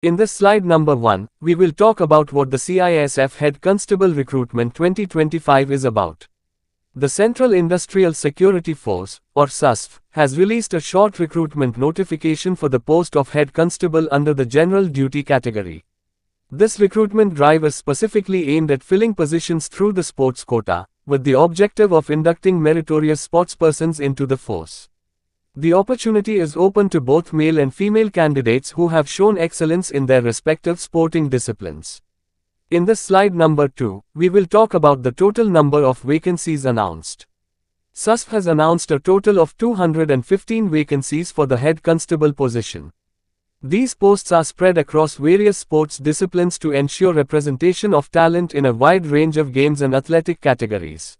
In this slide number 1, we will talk about what the CISF Head Constable Recruitment 2025 is about. The Central Industrial Security Force, or CISF, has released a short recruitment notification for the post of Head Constable under the General Duty category. This recruitment drive is specifically aimed at filling positions through the sports quota, with the objective of inducting meritorious sportspersons into the force. The opportunity is open to both male and female candidates who have shown excellence in their respective sporting disciplines. In this slide number 2, we will talk about the total number of vacancies announced. CISF has announced a total of 215 vacancies for the head constable position. These posts are spread across various sports disciplines to ensure representation of talent in a wide range of games and athletic categories.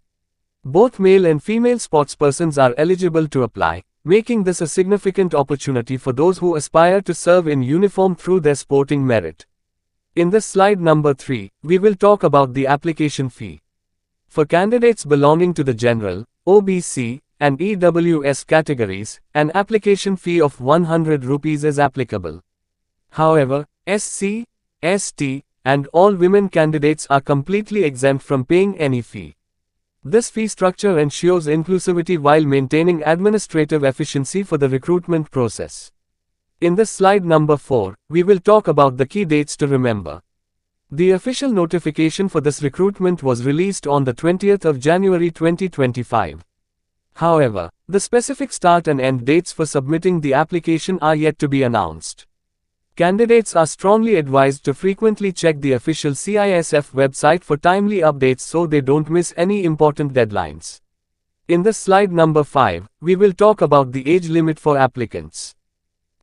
Both male and female sportspersons are eligible to apply, making this a significant opportunity for those who aspire to serve in uniform through their sporting merit. In this slide number 3, we will talk about the application fee. For candidates belonging to the General, OBC, and EWS categories, an application fee of 100 rupees is applicable. However, SC, ST, and all women candidates are completely exempt from paying any fee. This fee structure ensures inclusivity while maintaining administrative efficiency for the recruitment process. In this slide number 4, we will talk about the key dates to remember. The official notification for this recruitment was released on the 20th of January 2025. However, the specific start and end dates for submitting the application are yet to be announced. Candidates are strongly advised to frequently check the official CISF website for timely updates so they don't miss any important deadlines. In this slide number 5, we will talk about the age limit for applicants.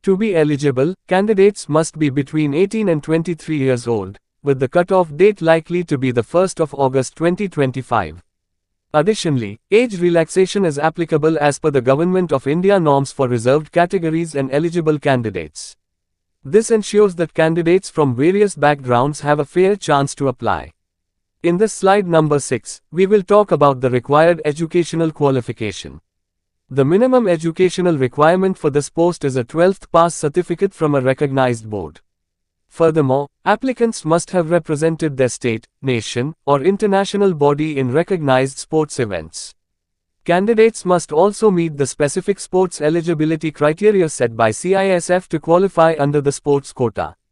To be eligible, candidates must be between 18 and 23 years old, with the cutoff date likely to be the 1st of August 2025. Additionally, age relaxation is applicable as per the Government of India norms for reserved categories and eligible candidates. This ensures that candidates from various backgrounds have a fair chance to apply. In this slide number 6, we will talk about the required educational qualification. The minimum educational requirement for this post is a 12th pass certificate from a recognized board. Furthermore, applicants must have represented their state, nation, or international body in recognized sports events. Candidates must also meet the specific sports eligibility criteria set by CISF to qualify under the sports quota.